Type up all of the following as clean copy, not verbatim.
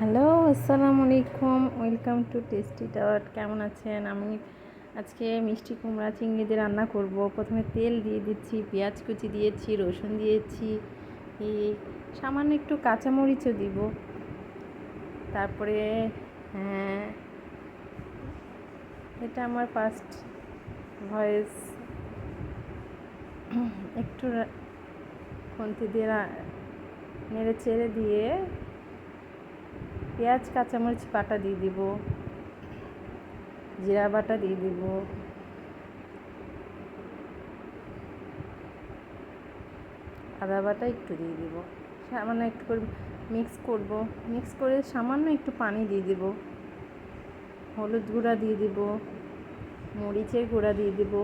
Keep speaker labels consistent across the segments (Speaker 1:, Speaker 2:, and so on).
Speaker 1: Hello, আসসালামু আলাইকুম। Welcome to tasty dot. কেমন আছেন? আমি আজকে মিষ্টি কুমড়া চিংড়ি দিয়ে রান্না করব। প্রথমে তেল দিয়ে দিচ্ছি, পেঁয়াজ কুচি দিয়েছি, রসুন দিয়েছি, এই সামান্য একটু কাঁচামরিচও দিব। তারপরে হ্যাঁ, এটা আমার ফার্স্ট ভয়েস। একটু খুন্তি দিয়ে নেড়ে চেড়ে দিয়ে পেঁয়াজ কাঁচামরিচ বাটা দিয়ে দিব, জিরা বাটা দিয়ে দিব, আদা বাটা একটু দিয়ে দিব, সামান্য একটু করে মিক্স করে সামান্য একটু পানি দিয়ে দিব, হলুদ গুঁড়া দিয়ে দিব, মরিচের গুঁড়া দিয়ে দিব।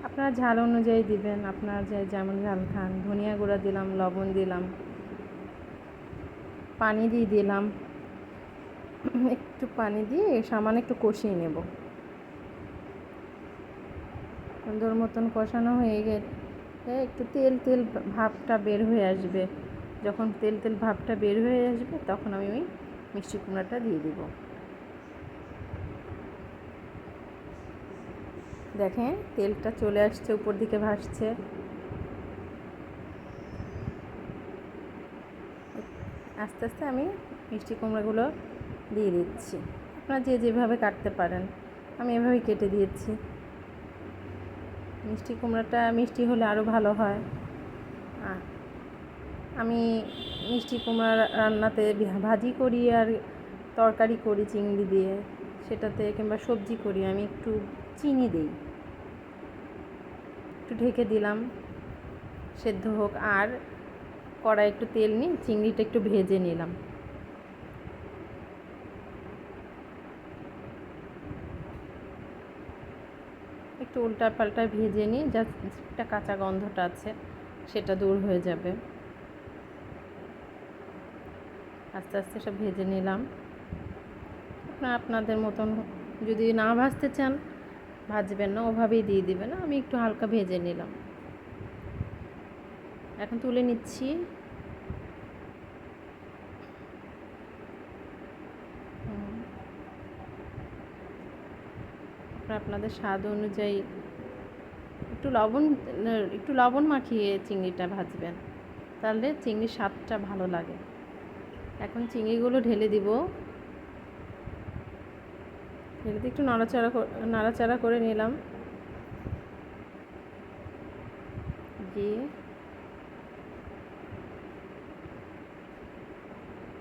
Speaker 1: আপনারা ঝাল অনুযায়ী দিবেন, আপনারা যেমন ঝাল খান। ধনিয়া গুঁড়া দিলাম, লবণ দিলাম, পানি দিয়ে দিলাম। একটু পানি দিয়ে সামান্য একটু কষিয়ে নেব। সুন্দর মতন কষানো হয়ে গেলে একটু তেল তেল ভাবটা বের হয়ে আসবে। যখন তেল তেল ভাবটা বের হয়ে আসবে তখন আমি ওই মিষ্টি কুমড়াটা দিয়ে দিব। দেখেন তেলটা চলে আসছে, উপর দিকে ভাসছে। আস্তে আস্তে আমি মিষ্টি কুমড়াগুলো দিয়ে দিচ্ছি। আপনারা যেভাবে কাটতে পারেন, আমি এভাবেই কেটে দিয়েছি। মিষ্টি কুমড়াটা মিষ্টি হলে আরও ভালো হয়। আমি মিষ্টি কুমড়া রান্নাতে ভাজি করি আর তরকারি করি চিংড়ি দিয়ে, সেটাতে কিংবা সবজি করি, আমি একটু চিনি দিই। একটু ঢেকে দিলাম সেদ্ধ হোক, আর কড়াই একটু তেল নিয়ে চিংড়িটা একটু ভেজে নিলাম। একটু উল্টা পাল্টা ভেজে নিয়ে যা একটা কাঁচা গন্ধটা আছে সেটা দূর হয়ে যাবে। আস্তে আস্তে সব ভেজে নিলাম। আপনাদের মতন যদি না ভাজতে চান ভাজবেন না, ওভাবেই দিয়ে দিবেন। আমি একটু হালকা ভেজে নিলাম, এখন তুলে নিচ্ছি। আপনাদের স্বাদ অনুযায়ী একটু লবণ মাখিয়ে চিংড়িটা ভাজবেন, তাহলে চিংড়ির স্বাদটা ভালো লাগে। এখন চিংড়িগুলো ঢেলে দিব, ঢেলে দিয়ে একটু নাড়াচাড়া করে নিলাম, দিয়ে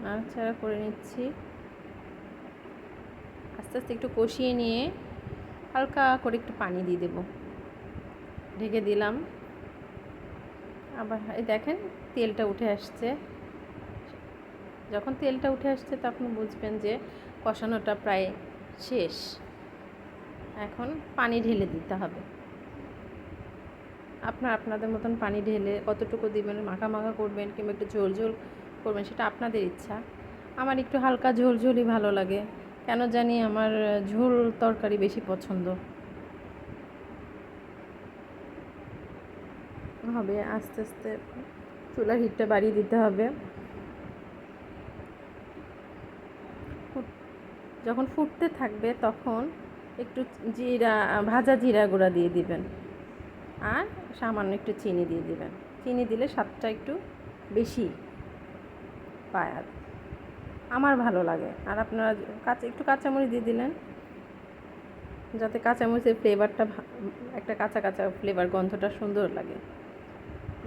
Speaker 1: নাড়াচাড়া করে নিচ্ছি। আস্তে আস্তে একটু কষিয়ে নিয়ে হালকা করে একটু পানি দিয়ে দেব, ঢেকে দিলাম। আবার এই দেখেন তেলটা উঠে আসছে। যখন তেলটা উঠে আসছে তখন বুঝবেন যে কষানোটা প্রায় শেষ। এখন পানি ঢেলে দিতে হবে। আপনাদের মতন পানি ঢেলে কতটুকু দিবেন, মাখা মাখা করবেন কিংবা একটু ঝোল ঝোল করবেন, সেটা আপনাদের ইচ্ছা। আমার একটু হালকা ঝোল ঝোলই ভালো লাগে, কেন জানি আমার ঝোল তরকারি বেশি পছন্দ হবে। আস্তে আস্তে চুলার হিটটা বাড়িয়ে দিতে হবে। যখন ফুটতে থাকবে তখন একটু ভাজা জিরা গুঁড়া দিয়ে দিবেন, আর সামান্য একটু চিনি দিয়ে দিবেন। চিনি দিলে স্বাদটা একটু বেশি পায়, আর আমার ভালো লাগে। আর আপনারা একটু কাঁচামরিচ দিয়ে দিলেন, যাতে কাঁচামরিচের ফ্লেভারটা একটা কাঁচা কাঁচা ফ্লেভার, গন্ধটা সুন্দর লাগে।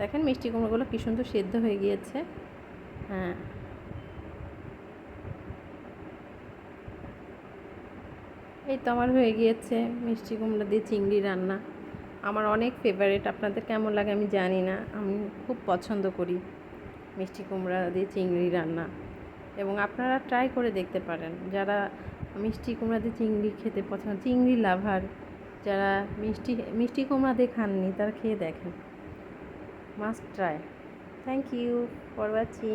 Speaker 1: দেখেন মিষ্টি কুমড়োগুলো কী সুন্দর সেদ্ধ হয়ে গিয়েছে। হ্যাঁ, এই তো আমার হয়ে গিয়েছে মিষ্টি কুমড়া দিয়ে চিংড়ি রান্না। আমার অনেক ফেভারিট। আপনাদের কেমন লাগে আমি জানি না, আমি খুব পছন্দ করি মিষ্টি কুমড়া দিয়ে চিংড়ি রান্না। এবং আপনারা ট্রাই করে দেখতে পারেন, যারা মিষ্টি কুমড়া দিয়ে চিংড়ি খেতে পছন্দ, চিংড়ি লাভার, যারা মিষ্টি কুমড়া দিয়ে খাননি তারা খেয়ে দেখেন, must try. Thank you for watching.